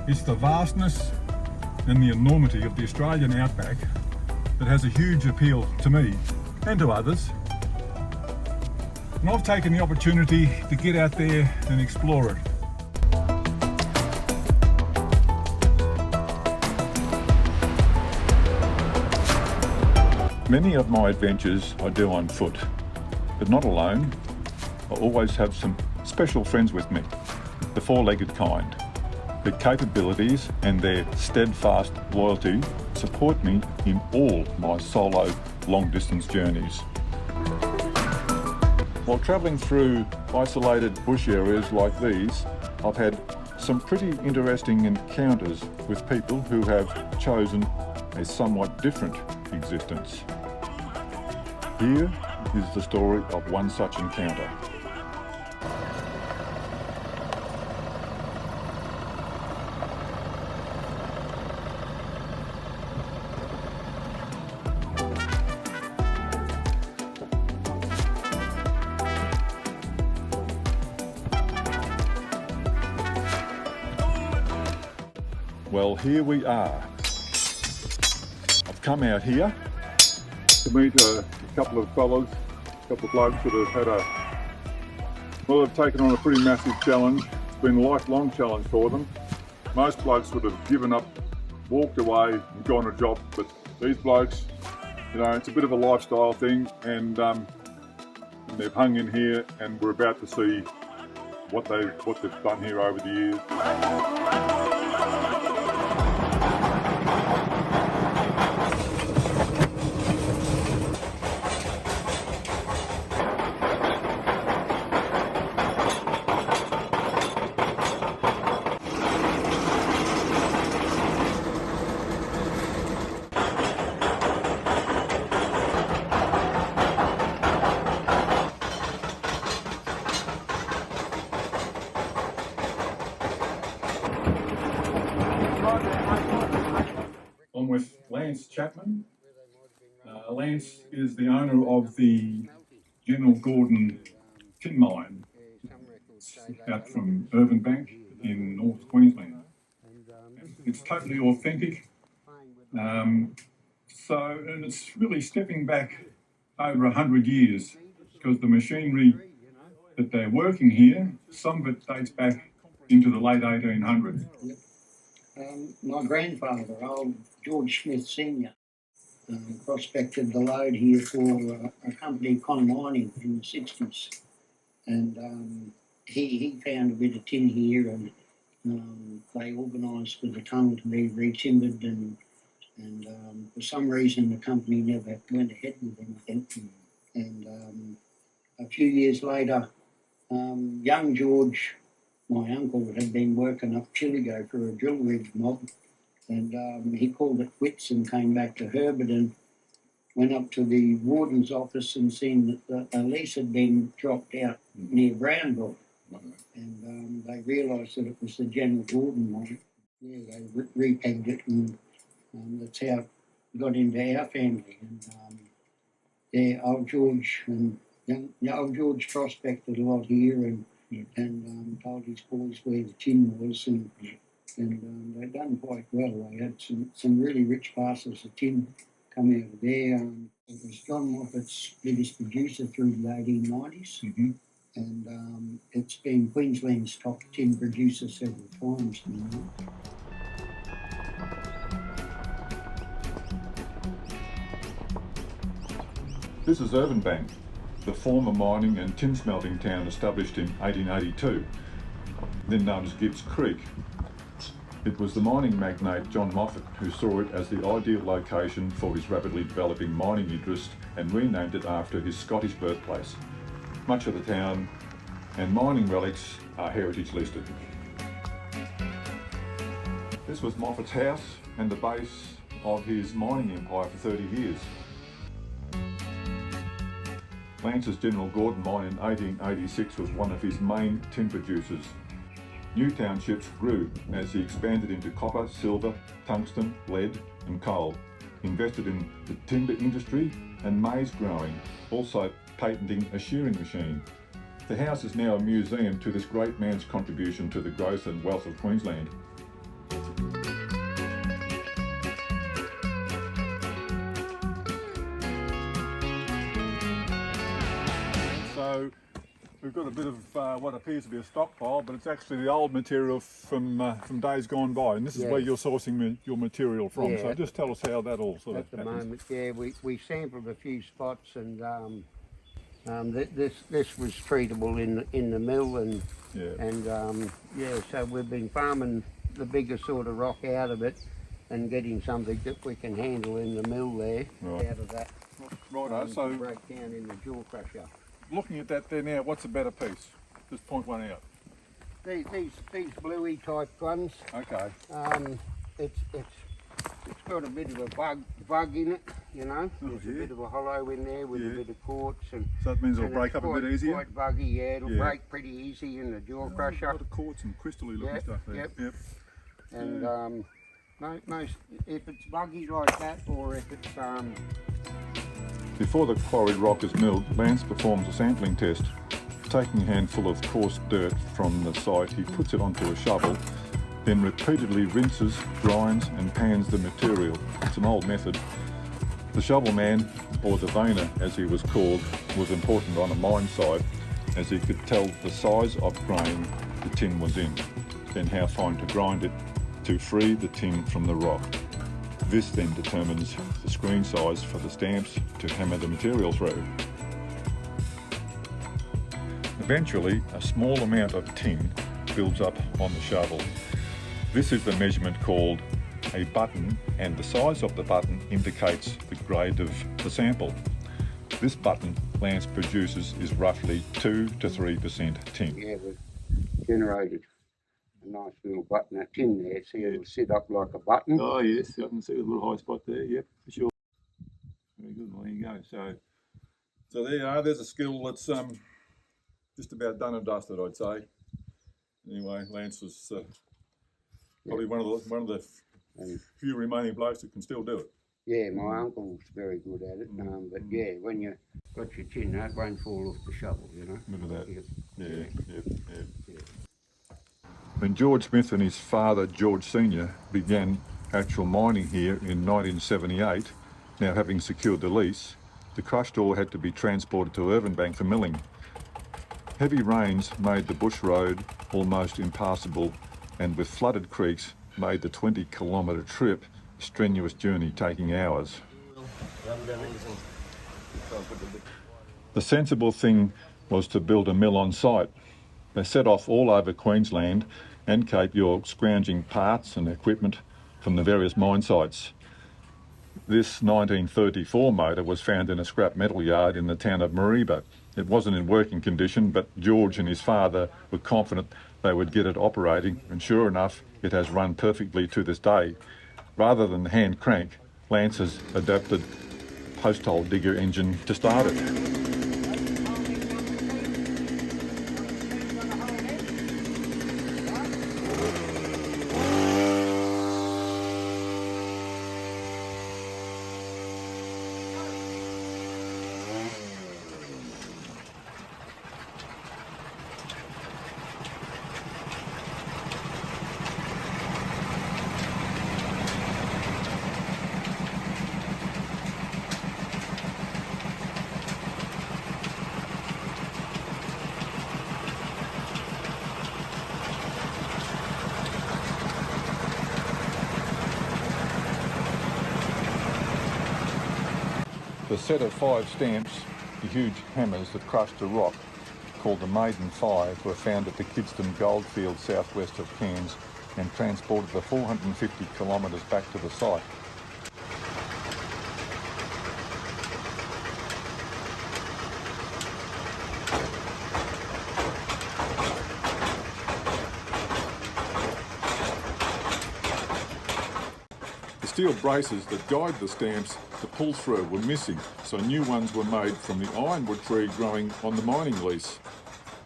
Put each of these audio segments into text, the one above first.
It's the vastness and the enormity of the Australian outback that has a huge appeal to me and to others. And I've taken the opportunity to get out there and explore it. Many of my adventures I do on foot, but not alone. I always have some special friends with me, the four-legged kind. Their capabilities and their steadfast loyalty support me in all my solo long-distance journeys. While travelling through isolated bush areas like these, I've had some pretty interesting encounters with people who have chosen a somewhat different existence. Here is the story of one such encounter. Well, here we are. I've come out here to meet a couple of fellas, a couple of blokes that have they've taken on a pretty massive challenge. It's been a lifelong challenge for them. Most blokes would have given up, walked away and gone on a job, but these blokes, it's a bit of a lifestyle thing, and they've hung in here, and we're about to see what they've done here over the years. I'm with Lance Chapman. Lance is the owner of the General Gordon tin mine out from Irvanbank in North Queensland. It's totally authentic. And it's really stepping back over 100 years, because the machinery that they're working here, some of it dates back into the late 1800s. My grandfather, old George Smith Senior, prospected the lode here for a company, Con Mining, in the 60s. And he found a bit of tin here, and they organised for the tunnel to be re-timbered, and for some reason the company never went ahead with anything. And a few years later, young George, my uncle, had been working up Chillago for a drill rig mob, and he called it quits and came back to Herbert and went up to the warden's office and seen that a lease had been dropped out near Brownville. And they realised that it was the General Gordon mine. Yeah, they repegged it, and that's how it got into our family. And old George old George prospected a lot here, and told his boys where the tin was, and they've done quite well. They had some really rich parcels of tin come out of there. It was John Moffat's biggest producer through the 1890s, and it's been Queensland's top tin producer several times. This is Irvanbank, the former mining and tin smelting town established in 1882, then known as Gibbs Creek. It was the mining magnate John Moffat who saw it as the ideal location for his rapidly developing mining interest and renamed it after his Scottish birthplace. Much of the town and mining relics are heritage listed. This was Moffat's house and the base of his mining empire for 30 years. Lance's General Gordon mine in 1886 was one of his main tin producers. New townships grew as he expanded into copper, silver, tungsten, lead and coal, invested in the timber industry and maize growing, also patenting a shearing machine. The house is now a museum to this great man's contribution to the growth and wealth of Queensland. we've got a bit of what appears to be a stockpile, but it's actually the old material from days gone by, and this is where you're sourcing your material from. Yeah. So just tell us how that all sort At of the happens. moment, yeah, we sampled a few spots, and this was treatable in the mill, and so we've been farming the bigger sort of rock out of it, and getting something that we can handle in the mill there out of that. Righto, so break down in the jaw crusher. looking at that there now, what's a better piece? Just point one out. These bluey type ones. Okay. It's got a bit of a bug in it, you know. There's a bit of a hollow in there with a bit of quartz, and so that means it'll break up a bit easier. Quite buggy, yeah. It'll break pretty easy in the jaw crusher. A lot of quartz and crystally looking stuff there. Yep. And most if it's buggy like that, or if it's Before the quarried rock is milled, Lance performs a sampling test. Taking a handful of coarse dirt from the site, he puts it onto a shovel, then repeatedly rinses, grinds and pans the material. It's an old method. The shovel man, or the veiner as he was called, was important on a mine site, as he could tell the size of grain the tin was in, then how fine to grind it to free the tin from the rock. This then determines the screen size for the stamps to hammer the material through. Eventually, a small amount of tin builds up on the shovel. This is the measurement called a button, and the size of the button indicates the grade of the sample. This button Lance produces is roughly 2 to 3% tin. yeah, we've generated a nice little button of tin there. See, it'll sit up like a button. Oh yes, I can see a little high spot there, yep, for sure. Very good, well there you go. So there you are, there's a skill that's just about done and dusted, I'd say. Anyway, Lance was probably one of the few remaining blokes that can still do it. Yeah, my uncle's very good at it, but yeah, when you got your tin, that won't fall off the shovel, you know. Look at that. Yep. Yeah. When George Smith and his father, George Sr., began actual mining here in 1978, now having secured the lease, the crushed ore had to be transported to Irvanbank for milling. Heavy rains made the bush road almost impassable, and with flooded creeks made the 20-kilometre trip a strenuous journey taking hours. The sensible thing was to build a mill on site. They set off all over Queensland and Cape York scrounging parts and equipment from the various mine sites. This 1934 motor was found in a scrap metal yard in the town of Mareeba. It wasn't in working condition, but George and his father were confident they would get it operating, and sure enough, it has run perfectly to this day. Rather than hand crank, Lance has adapted post-hole digger engine to start it. The set of 5 stamps, the huge hammers that crushed the rock, called the Maiden 5, were found at the Kidston goldfield southwest of Cairns and transported the 450 kilometres back to the site. The steel braces that guide the stamps to pull through were missing, so new ones were made from the ironwood tree growing on the mining lease.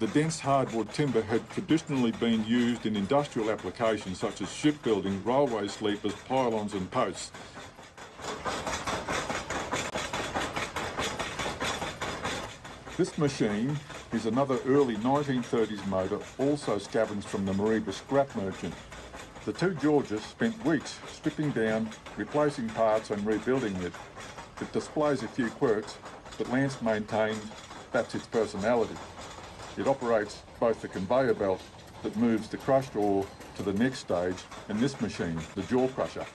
The dense hardwood timber had traditionally been used in industrial applications such as shipbuilding, railway sleepers, pylons and posts. This machine is another early 1930s motor, also scavenged from the Mareeba scrap merchant. The two Georges spent weeks stripping down, replacing parts and rebuilding it. It displays a few quirks, but Lance maintained that's its personality. It operates both the conveyor belt that moves the crushed ore to the next stage and this machine, the jaw crusher.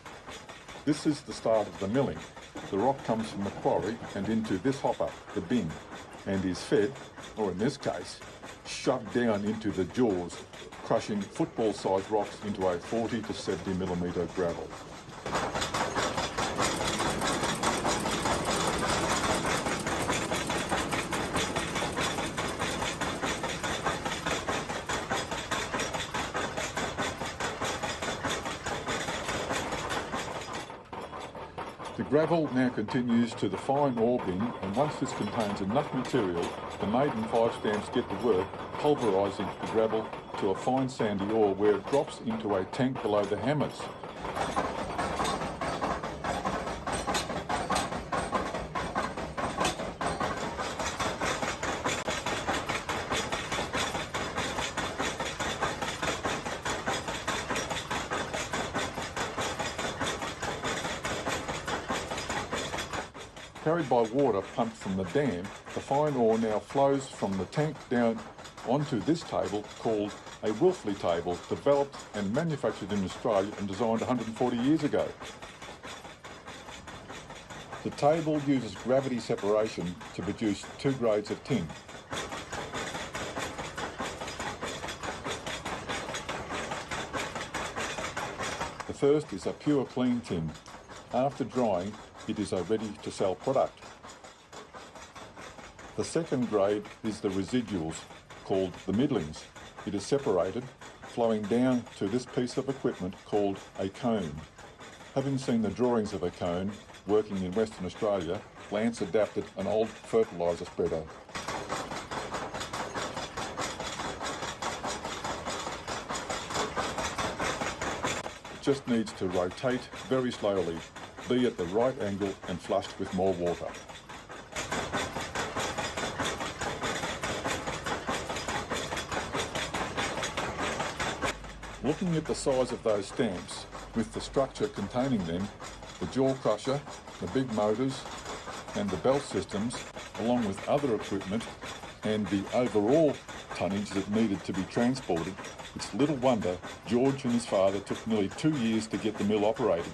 This is the start of the milling. The rock comes from the quarry and into this hopper, the bin, and is fed, or in this case, shoved down into the jaws, crushing football-sized rocks into a 40 to 70 millimetre gravel. The gravel now continues to the fine ore bin, and once this contains enough material, the maiden 5 stamps get to work pulverising the gravel to a fine sandy ore where it drops into a tank below the hammers. Carried by water pumped from the dam, the fine ore now flows from the tank down onto this table called a Wolfley table, developed and manufactured in Australia and designed 140 years ago. The table uses gravity separation to produce 2 grades of tin. The first is a pure clean tin. After drying, it is a ready-to-sell product. The second grade is the residuals, called the middlings. It is separated, flowing down to this piece of equipment called a cone. Having seen the drawings of a cone working in Western Australia, Lance adapted an old fertiliser spreader. It just needs to rotate very slowly, be at the right angle and flushed with more water. Looking at the size of those stamps, with the structure containing them, the jaw crusher, the big motors and the belt systems, along with other equipment and the overall tonnage that needed to be transported, it's little wonder George and his father took nearly 2 years to get the mill operating.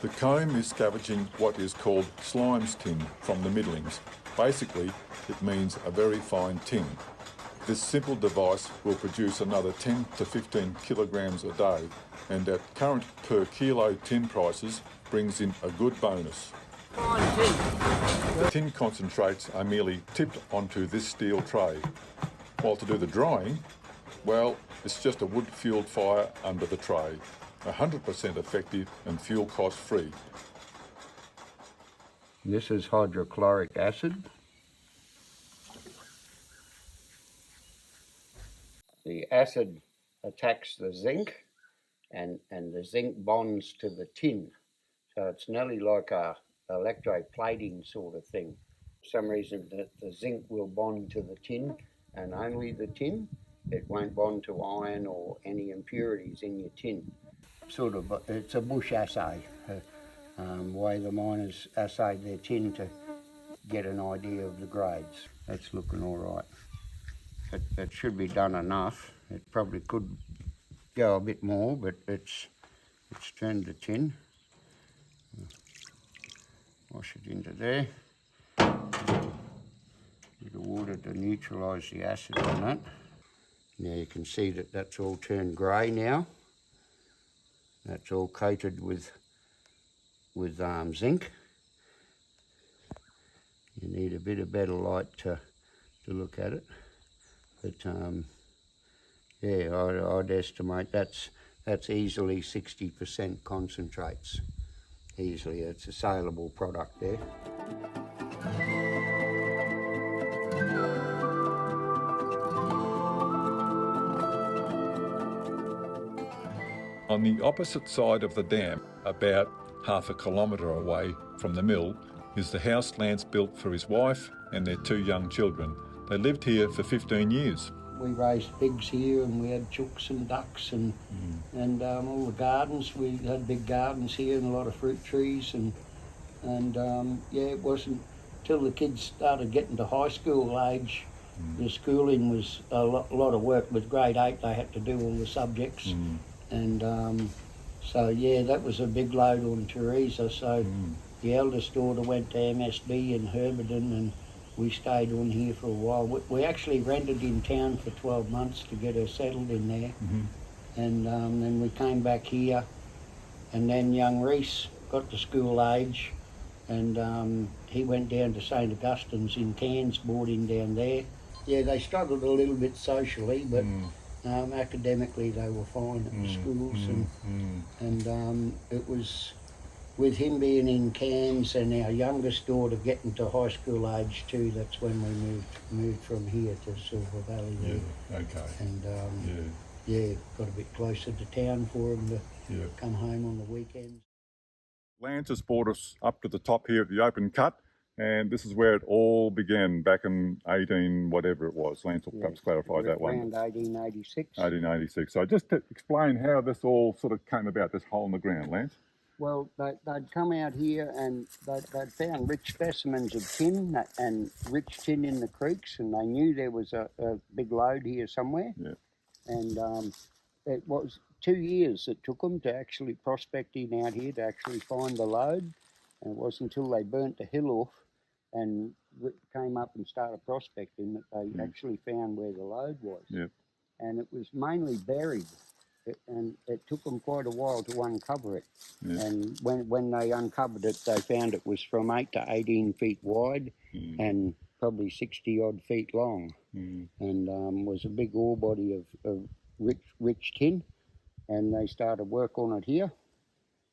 The comb is scavenging what is called slimes tin from the middlings. Basically, it means a very fine tin. This simple device will produce another 10 to 15 kilograms a day, and at current per kilo tin prices brings in a good bonus. The tin concentrates are merely tipped onto this steel tray, while to do the drying, well, it's just a wood-fueled fire under the tray. 100% effective and fuel cost free. This is hydrochloric acid. The acid attacks the zinc and the zinc bonds to the tin. So it's nearly like a electroplating sort of thing. For some reason the zinc will bond to the tin and only the tin. It won't bond to iron or any impurities in your tin. Sort of, it's a bush assay, way the miners assayed their tin to get an idea of the grades. That's looking all right. It should be done enough. It probably could go a bit more, but it's turned the tin. Wash it into there. Bit of water to neutralise the acid on that. Now you can see that that's all turned grey now. That's all coated with zinc. You need a bit of better light to look at it, but yeah, I'd estimate that's easily 60% concentrates. Easily, it's a saleable product there. On the opposite side of the dam, about half a kilometre away from the mill, is the house Lance built for his wife and their 2 young children. They lived here for 15 years. We raised pigs here, and we had chooks and ducks, and all the gardens. We had big gardens here and a lot of fruit trees, and it wasn't till the kids started getting to high school age. The schooling was a lot of work. With grade 8, they had to do all the subjects, and that was a big load on Teresa. So the eldest daughter went to MSB in Herberton, and we stayed on here for a while. We actually rented in town for 12 months to get her settled in there, and then we came back here, and then young Reese got to school age, and he went down to St Augustine's in Cairns, boarding down there. Yeah, they struggled a little bit socially, but academically they were fine at the schools, and it was with him being in Cairns and our youngest daughter getting to high school age too. That's when we moved from here to Silver Valley. Yeah, okay. And got a bit closer to town for him to come home on the weekends. Lance has brought us up to the top here at the open cut, and this is where it all began back in 18 whatever it was. Lance will perhaps clarify that one. Around 1886. 1886. So just to explain how this all sort of came about, this hole in the ground, Lance. Well, they'd come out here and they'd found rich specimens of tin and rich tin in the creeks, and they knew there was a big lode here somewhere. Yeah. And it was 2 years it took them to actually prospecting out here to actually find the lode. And it wasn't until they burnt the hill off and came up and started prospecting that they actually found where the lode was. Yep. And it was mainly buried. And it took them quite a while to uncover it. Yeah. And when they uncovered it, they found it was from 8 to 18 feet wide and probably 60 odd feet long, and was a big ore body of rich tin. And they started work on it here,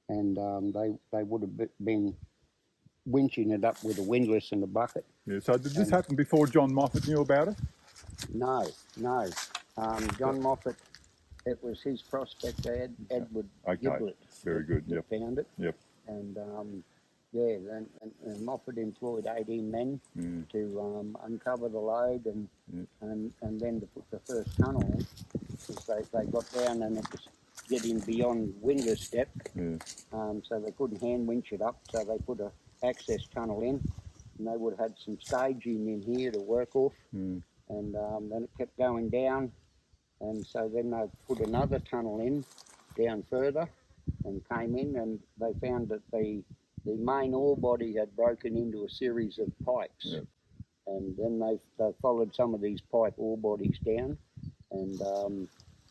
and they would have been winching it up with a windlass and a bucket. Yeah. So did this happen before John Moffat knew about it? No. John Moffat. It was his prospector, Edward Giblet. Very good. That found it. Yep. And and Moffat employed 18 men to uncover the lode and then to put the first tunnel in, because they got down and it was getting beyond windlass depth, so they couldn't hand winch it up. So they put a access tunnel in, and they would have had some staging in here to work off, and then it kept going down. And so then they put another tunnel in down further and came in, and they found that the main ore body had broken into a series of pipes. Yep. And then they followed some of these pipe ore bodies down, and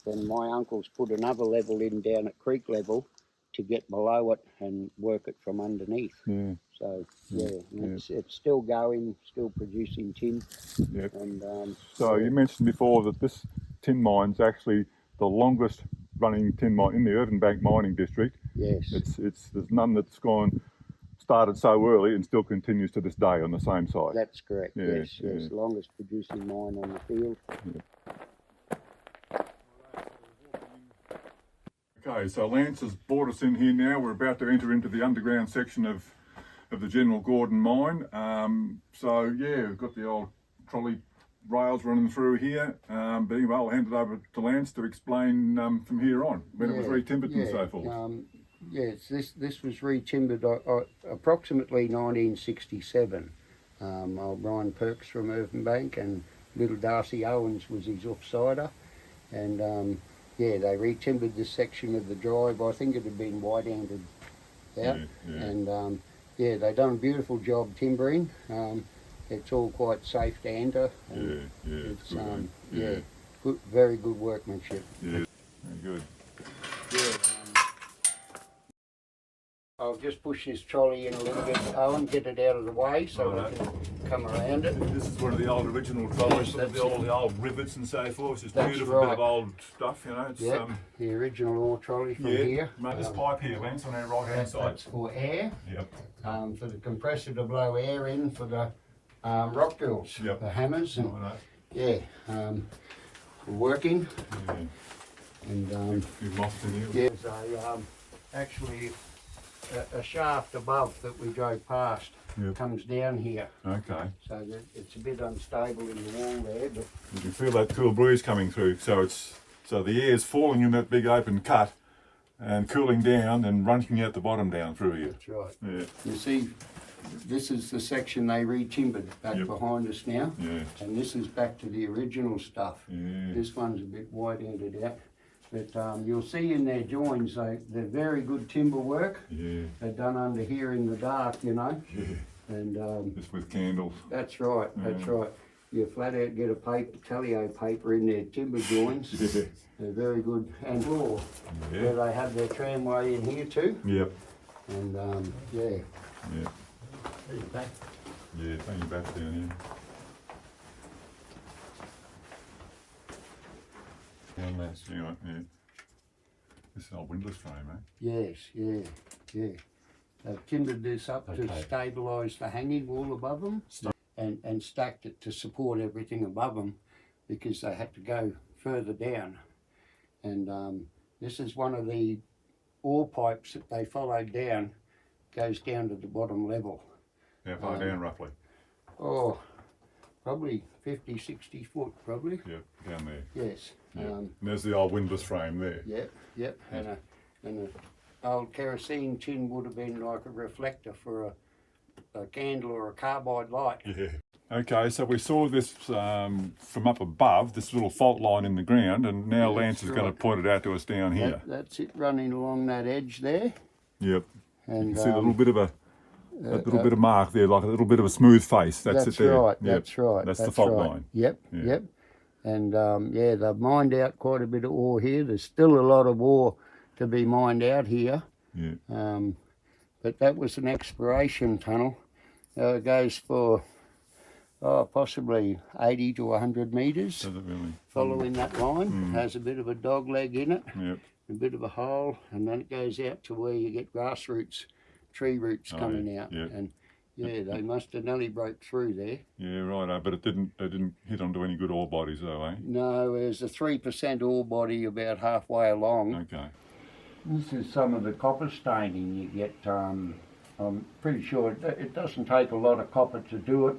then my uncles put another level in down at creek level to get below it and work it from underneath. So it's still going, still producing tin. Yep. And so you mentioned before that this tin mine's actually the longest running tin mine in the Irvine mining district. Yes. There's none that's started so early and still continues to this day on the same site. That's correct. Yes. The longest producing mine on the field. Okay, so Lance has brought us in here now. We're about to enter into the underground section of the General Gordon mine. We've got the old trolley rails running through here, but anyway, I'll hand it over to Lance to explain from here on when it was retimbered and so forth. This was retimbered approximately 1967. Old Brian Perks from Irvine and little Darcy Owens was his offsider, and they retimbered this section of the drive. I think it had been white-handed out, and they done a beautiful job timbering. It's all quite safe to enter. And it's good, very good workmanship. Yeah, very good. I'll just push this trolley in a little bit, Owen, get it out of the way so we can come around it. This is one of the old original trolleys, the old rivets and so forth. It's just beautiful bit of old stuff, you know. It's the original ore trolley from here. This pipe here, Lance, on our right hand side. That's for air. Yep. For the compressor to blow air in for the rock drills, the hammers, and we're working. And you've mopped in here. actually a shaft above that we drove past. Yep. Comes down here. Okay. So that it's a bit unstable in the wall there, but You can feel that cool breeze coming through. So the air's falling in that big open cut and cooling down and running out the bottom down through here. that's right. Yeah. You see, this is the section they re-timbered back Yep. behind us now. Yeah. And this is back to the original stuff. Yeah. This one's a bit wide-ended out. But you'll see in their joins, they're very good timber work. Yeah. They're done under here in the dark, you know. Yeah. And Just with candles. that's right, that's right. You flat out get a paper, tellio paper in their timber joins. Yeah. They're very good. And floor, Yeah. where they have their tramway in here too. Yep. And yeah. Yeah. There's your back. Yeah, bring you back down here. One last, hang on, yeah. This is our windlass frame, eh? Yes, yeah, yeah. They've timbered this up to Okay. stabilise the hanging wall above them and stacked it to support everything above them because they had to go further down. And this is one of the ore pipes that they followed down, goes down to the bottom level. How far down roughly? Oh, probably 50, 60 foot, probably. Yep, down there. Yes. Yep. And there's the old windlass frame there. Yep, yep. And a old kerosene tin would have been like a reflector for a candle or a carbide light. Yeah. Okay, so we saw this from up above, this little fault line in the ground, and now That's Lance is going right. to point it out to us down here. That's it, running along that edge there. Yep. And You can see the little bit of that little bit of mark there, like a little bit of a smooth face. That's it there. Right, Yep. that's right. That's the fault right. line. Yep, Yeah. yep. And yeah, they've mined out quite a bit of ore here. There's still a lot of ore to be mined out here. Yeah. But that was an exploration tunnel. It goes for possibly 80 to 100 metres. Does it really? Following that line. Has a bit of a dog leg in it, Yep. a bit of a hole, and then it goes out to where you get grass roots, tree roots Oh, coming yeah, out. yeah. And yeah, they must have nearly broke through there. Yeah, right. But they didn't hit onto any good ore bodies though, eh? No, there's a 3% ore body about halfway along. Okay. This is some of the copper staining you get. I'm pretty sure it doesn't take a lot of copper to do it,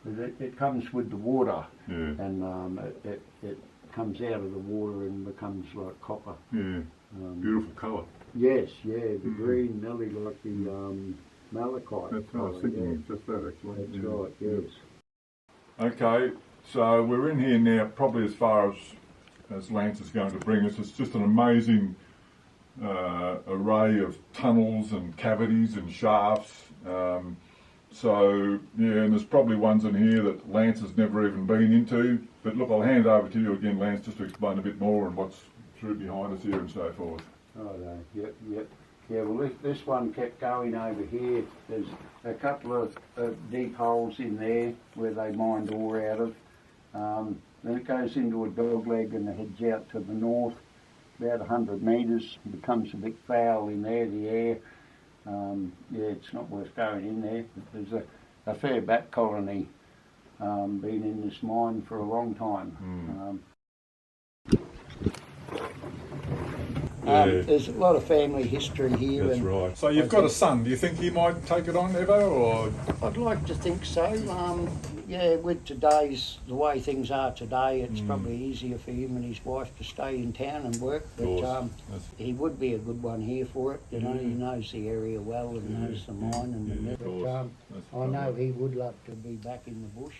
but it comes with the water. Yeah. And it comes out of the water and becomes like copper. Yeah. Beautiful colour. Yes, yeah, the green nearly like the malachite. That's what I was thinking. Just that actually. That's right, yes. Okay, so we're in here now, probably as far as Lance is going to bring us. It's just an amazing array of tunnels and cavities and shafts. So yeah, and there's probably ones in here that Lance has never even been into. But look, I'll hand over to you again, Lance, just to explain a bit more and what's through behind us here and so forth. Oh no, yep, yep. Yeah, well this one kept going over here. There's a couple of deep holes in there where they mined ore out of. Then it goes into a dog leg and it heads out to the north, about 100 metres. It becomes a bit foul in there, the air. Yeah, it's not worth going in there. But there's a fair bat colony been in this mine for a long time. There's a lot of family history here. That's right. So you've got a son. Do you think he might take it on ever, or? I'd like to think so. Yeah, with the way things are today, it's probably easier for him and his wife to stay in town and work. But he would be a good one here for it. You know, he knows the area well and knows the mine and the mill. But I know he would love to be back in the bush.